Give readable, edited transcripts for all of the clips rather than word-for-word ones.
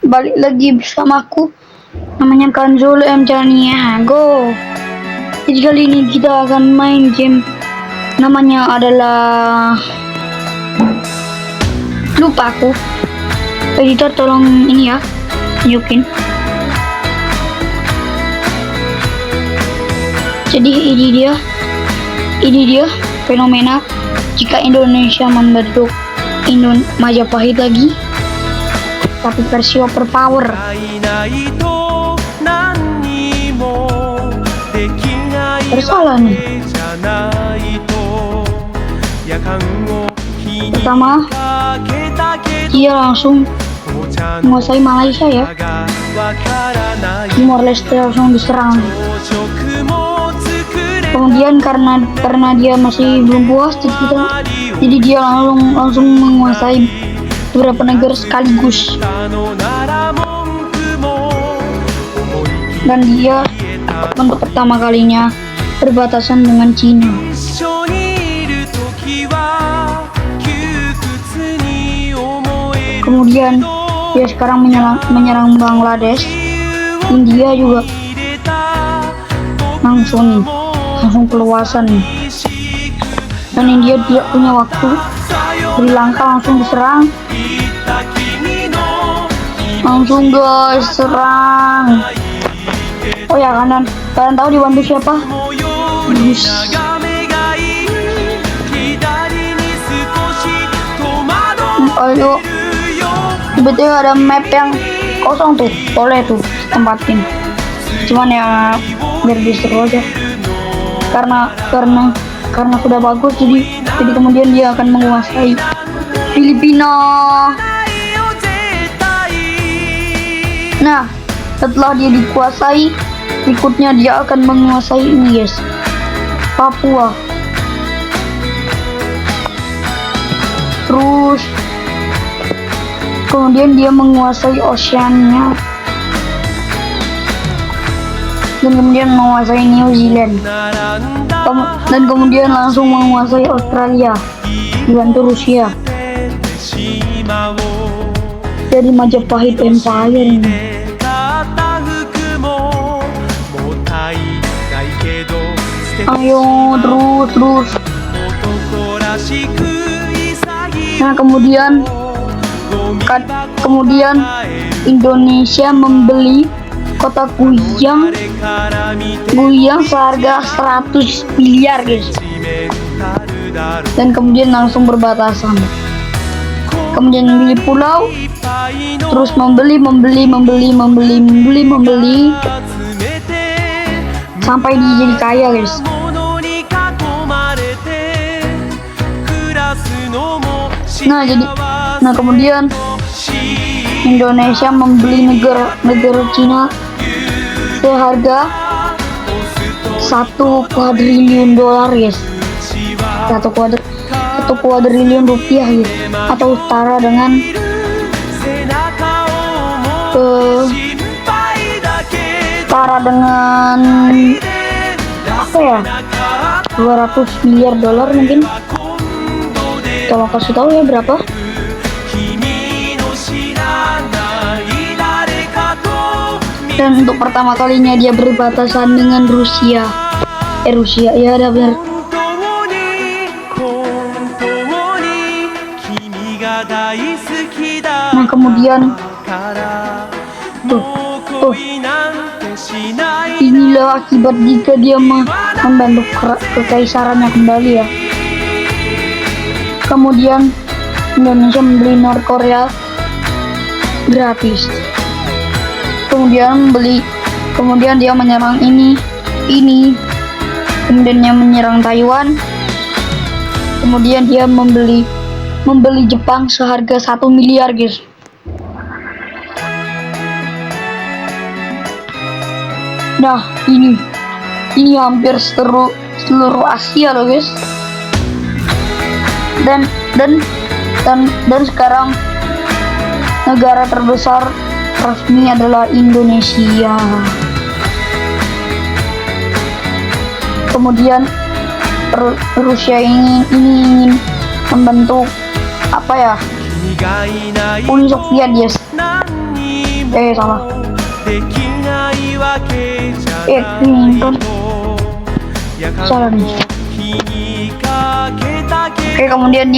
balik lagi bersamaku, namanya Kanzul M Chania Go. Jadi kali ini kita akan main game, namanya adalah lupa aku. Editor tolong ini ya, tunjukin. Jadi ini dia fenomena jika Indonesia membentuk Majapahit lagi, tapi versi overpower. Bersalah nih. Pertama, dia langsung menguasai Malaysia ya. Timor Leste langsung diserang. Kemudian karena dia masih belum puas, jadi dia langsung menguasai beberapa negara sekaligus. Dan dia untuk pertama kalinya berbatasan dengan Cina. Kemudian dia sekarang menyerang Bangladesh. India juga langsung keluasan nih. Dan India tidak punya waktu. Sri Lanka langsung diserang. Langsung guys, serang. Oh ya, kalian tahu dibantu siapa? Ayo, tiba-tiba ada map yang kosong tuh, boleh tuh tempatin. Cuman ya biar seru aja. Karena sudah bagus, jadi kemudian dia akan menguasai Filipina. Nah, setelah dia dikuasai, berikutnya dia akan menguasai ini guys, Papua. Terus kemudian dia menguasai Oceania, dan kemudian menguasai New Zealand, dan kemudian langsung menguasai Australia dibantu Rusia. Jadi Majapahit Empire ini. Ayo terus. Nah, kemudian Indonesia membeli kota Guyang seharga 100 miliar guys. Dan kemudian langsung berbatasan. Kemudian membeli pulau, terus membeli sampai dia jadi kaya guys. Nah kemudian Indonesia membeli negara Cina seharga 1 kuadriliun dolar guys. 1 kuadriliun rupiah gitu, atau setara dengan apa ya, 200 miliar dolar mungkin. Tolong kasih tahu ya berapa. Dan untuk pertama kalinya dia berbatasan dengan Rusia ya, ada benar. Nah kemudian tuh inilah akibat jika dia membantu kekaisarannya kembali ya. Kemudian Indonesia membeli North Korea gratis. Kemudian dia menyerang ini. Kemudian dia menyerang Taiwan. Kemudian dia membeli Jepang seharga 1 miliar guys. Nah, ini hampir seluruh Asia loh guys. Dan sekarang negara terbesar resmi adalah Indonesia. Kemudian Rusia ini ingin membentuk apa ya, Uni Soviet yes. Salah. Clinton. Salah nih. Kemudian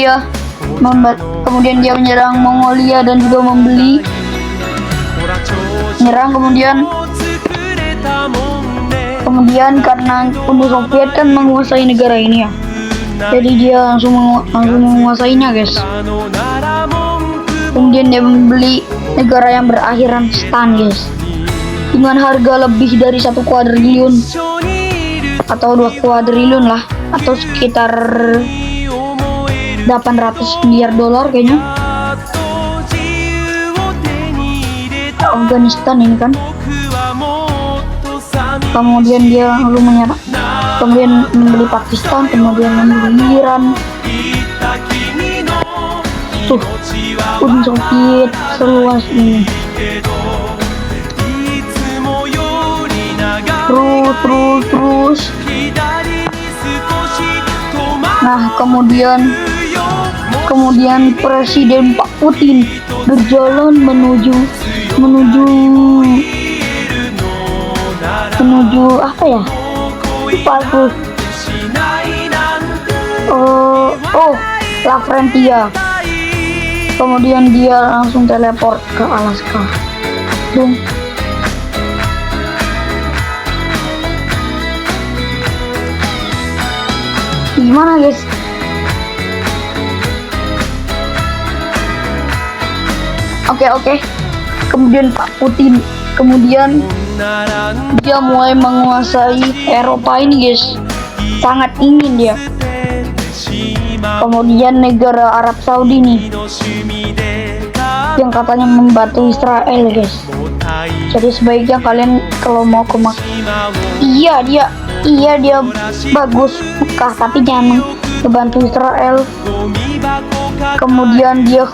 dia menyerang Mongolia dan juga menyerang kemudian karena Uni Soviet kan menguasai negara ini ya, jadi dia langsung menguasainya guys. Kemudian dia membeli negara yang berakhiran stan guys, dengan harga lebih dari 1 kuadriliun atau 2 kuadriliun lah, atau sekitar 800 miliar dolar kayaknya. Afghanistan ini kan. Kemudian dia lalu menyerang, kemudian membeli Pakistan, kemudian membeli Iran. Tuh, Uni Soviet seluas ini. Terus. Nah, kemudian Presiden Pak Putin berjalan menuju apa ya? Lupa aku. Lavrentia. Kemudian dia langsung teleport ke Alaska. Gimana guys? Oke. Kemudian Pak Putin, dia mulai menguasai Eropa ini guys. Sangat ingin dia. Kemudian negara Arab Saudi nih, yang katanya membantu Israel guys. Jadi sebaiknya kalian kalau mau ke dia bagus Mekah, tapi jangan membantu Israel. Kemudian dia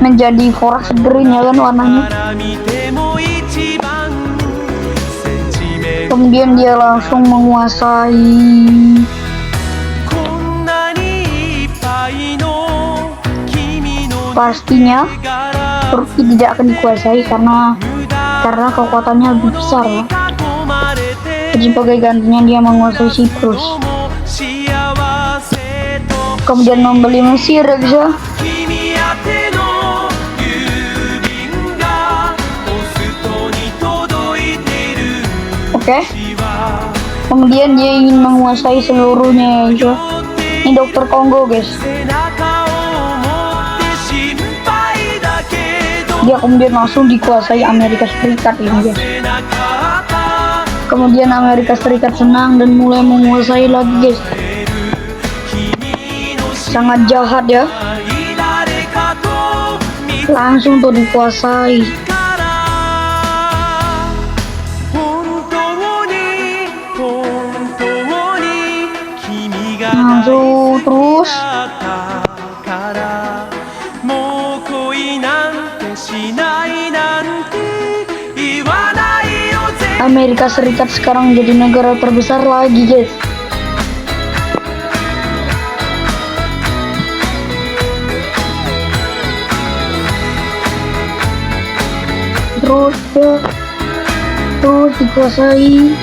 menjadi forest green ya kan warnanya. Kemudian dia langsung menguasai pastinya Turki tidak akan dikuasai karena kekuatannya lebih besar ya. Jadi sebagai gantinya dia menguasai Siprus. Kemudian membeli Mesir ya guys ya. Oke. Kemudian dia ingin menguasai seluruhnya ya guys ya. Ini dokter Kongo guys. Dia kemudian langsung dikuasai Amerika Serikat ini guys. Kemudian Amerika Serikat senang dan mulai menguasai lagi guys. Sangat jahat ya. Langsung tuh dikuasai. Langsung terus. Amerika Serikat sekarang jadi negara terbesar lagi guys. Terus dikuasai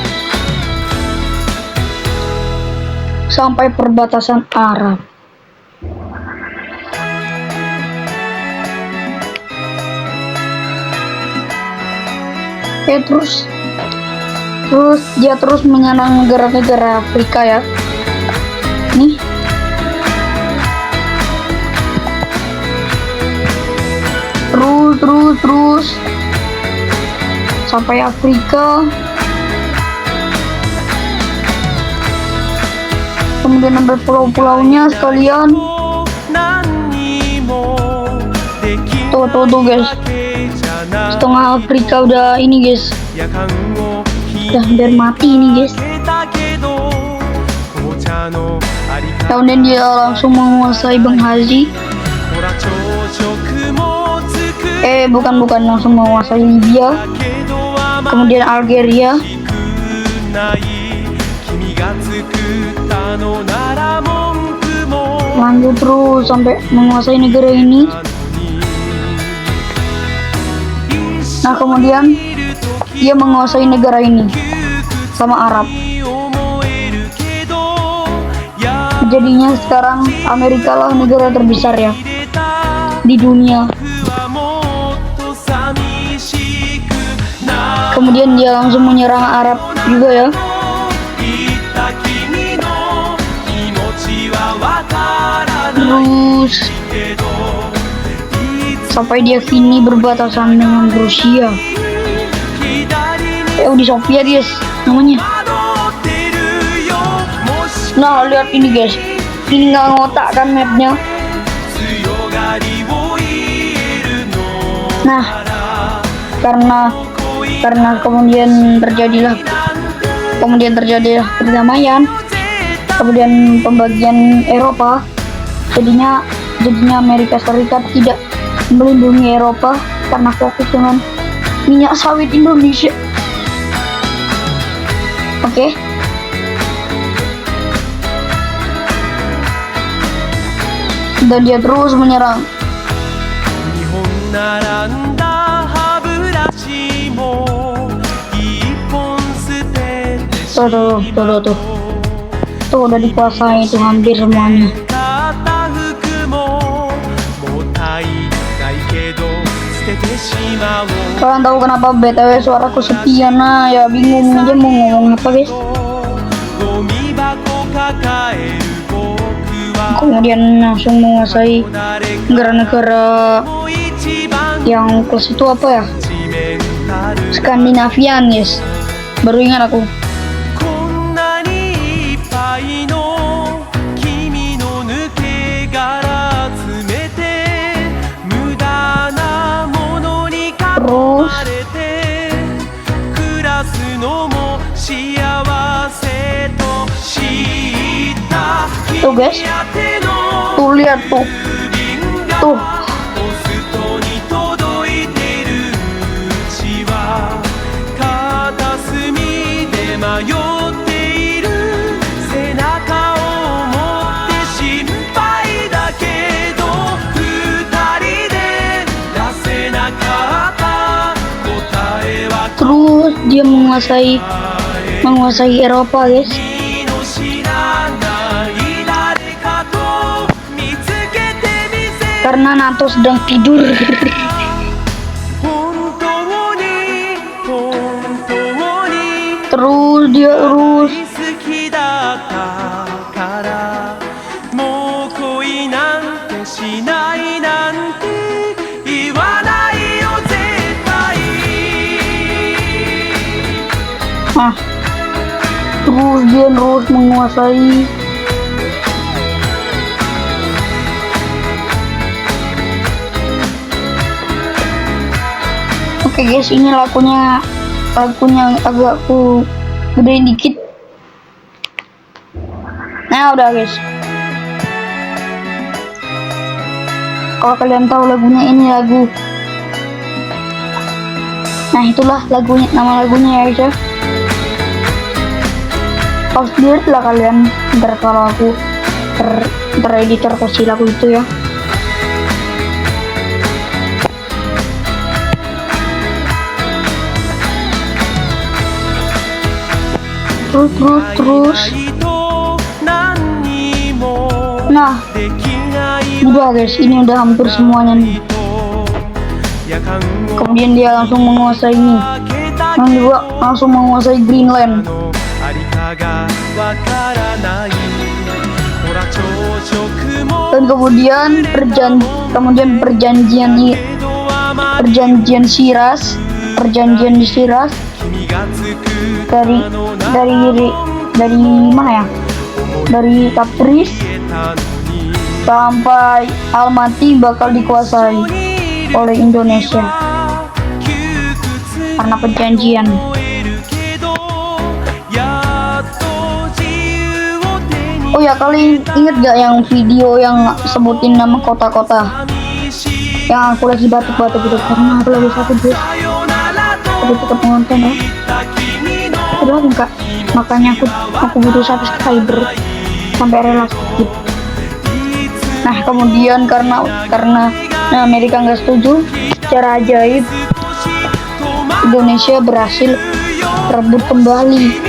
sampai perbatasan Arab. Terus dia terus menyerang negara-negara Afrika ya. Nih. Terus sampai Afrika. Kemudian ambil pulau-pulaunya sekalian. Tuh guys. Setengah Afrika udah ini guys. Udah hampir mati ini guys. Kemudian dia langsung menguasai Benghazi. Bukan langsung menguasai Libya. Kemudian Algeria. Lanjut terus sampai menguasai negara ini. Nah kemudian dia menguasai negara ini sama Arab. Jadinya sekarang Amerika lah negara terbesar ya di dunia. Kemudian dia langsung menyerang Arab juga ya. Terus sampai dia kini berbatasan dengan Rusia. Uni Soviet guys namanya. Nah lihat ini guys, ini nggak ngotak kan mapnya. Nah karena kemudian terjadilah perdamaian, kemudian pembagian Eropa, jadinya Amerika Serikat tidak melindungi Eropa karena fokus dengan minyak sawit Indonesia. Oke. Dan dia terus menyerang. Tuh udah dikuasai itu hampir semuanya. Kalian tahu kenapa BTW suaraku sepi? Nah ya bingung aja mau ngomong apa guys. Kemudian langsung menguasai negara-negara yang plus itu apa ya? Skandinavian guys. Baru ingat aku. Tuh guys, tuh lihat tuh. Terus dia menguasai Eropa guys. Karena NATO sedang tidur. Terus dia urus. Terus dia menguasai. Oke guys, ini lagunya agak aku gedein dikit. Nah udah guys. Kalau kalian tahu lagunya, ini lagu. Nah itulah lagunya, nama lagunya ya guys ya. Harus lihat lah kalian. Ntar kalau aku editor kasih lagu itu ya. Terus. Nah, udah guys, ini udah hampir semuanya nih. Kemudian dia langsung menguasai ini. Yang juga langsung menguasai Greenland. Dan kemudian perjanjian Shiraz dari mana ya? Dari Tabriz sampai Almaty bakal dikuasai oleh Indonesia karena perjanjian. Oh ya, kalian inget gak yang video yang sebutin nama kota-kota yang aku lagi batuk-batuk gitu karena aku lagi sakit guys. Aku tetap nonton ya. Udah enggak, makanya aku butuh subscriber sampai rela skip. Nah kemudian karena Amerika nggak setuju, secara ajaib Indonesia berhasil rebut kembali.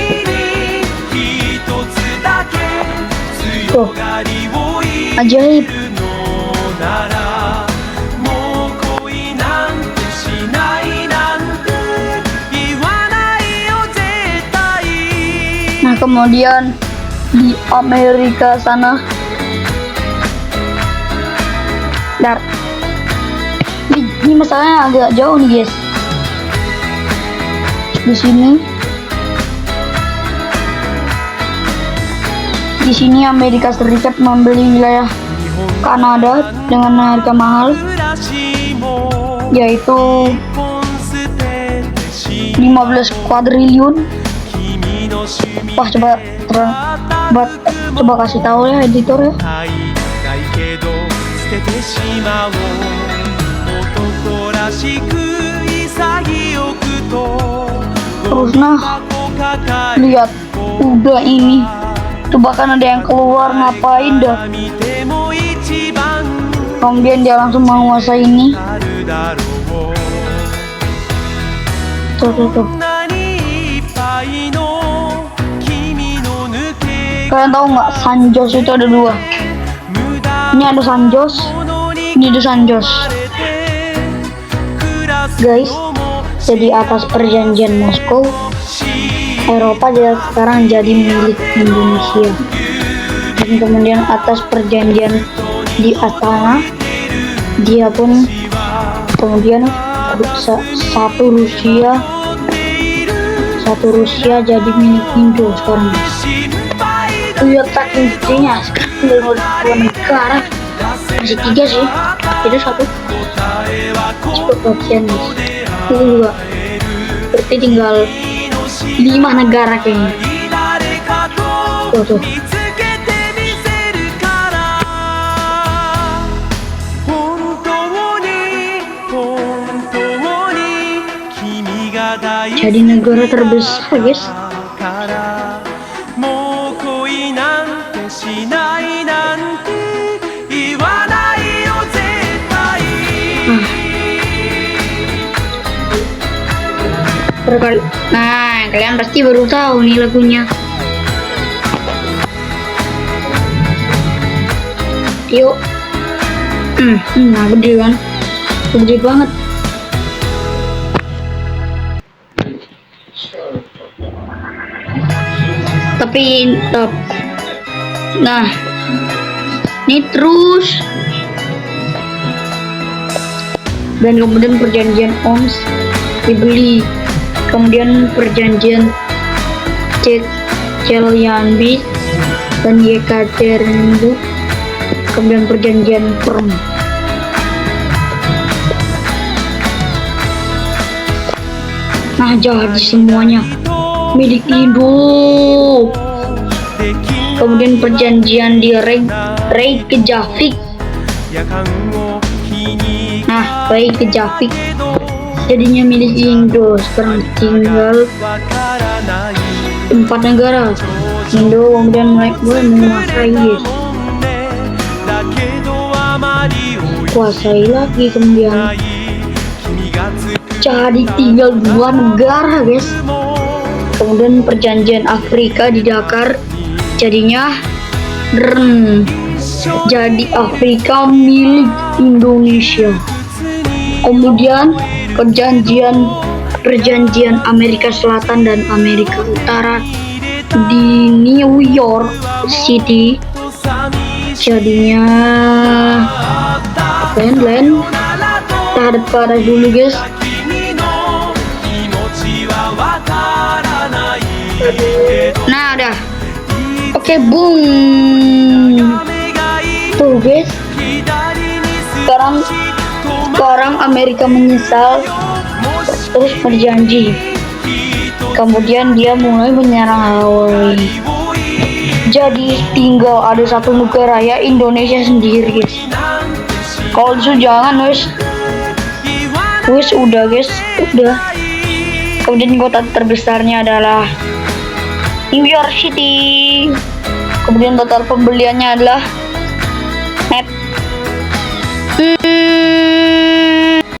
Tuh, ajaib. Nah, kemudian di Amerika sana, ini masalahnya agak jauh nih guys. Di sini Amerika Serikat membeli wilayah Kanada dengan harga mahal, yaitu 15 kuadriliun. Wah, coba kasih tahu ya editor ya. Terus nah, lihat udah ini. Coba kan ada yang keluar, ngapain dah. Kemudian dia langsung menguasai ini. Tuh. Kalian tahu nggak, Sanjos itu ada dua. Ini ada Sanjos, ini ada Sanjos. Guys, jadi atas perjanjian Moskow, Eropa sekarang jadi milik Indonesia. Dan kemudian atas perjanjian di Astana, dia pun kemudian satu Rusia jadi milik Indo sekarang. Lihat saking gedenya, sekarang udah 2 negara, masih 3 sih, itu 1 cepet bagian guys. Itu juga berarti tinggal 5 negara kayaknya. Tuh. Jadi negara terbesar guys. Nah, kalian pasti baru tahu nih lagunya. Yuk. Nah, gede kan? Gede banget. Tapi nah, ini terus. Dan kemudian perjanjian OMS dibeli. Kemudian perjanjian Chelyabinsk dan Yekaterinburg, kemudian perjanjian Perm. Nah, jadi semuanya milik Indo. Kemudian perjanjian di Reykjavik. Nah, Reykjavik jadinya milik Indo. Sekarang tinggal 4 negara. Indo kemudian mulai menguasai, kuasai lagi, kemudian jadi tinggal 2 negara guys. Kemudian perjanjian Afrika di Dakar jadinya jadi Afrika milik Indonesia. Kemudian perjanjian Amerika Selatan dan Amerika Utara di New York City jadinya land. Tahan pada dulu guys. Nah, udah. Oke, boom. Tuh guys, sekarang Amerika menyesal, terus berjanji. Kemudian dia mulai menyerang Hawaii. Jadi tinggal ada 1 negara, ya Indonesia sendiri guys. Kalau itu jangan wis udah guys, udah. Kemudian kota terbesarnya adalah New York City. Kemudian total pembeliannya adalah net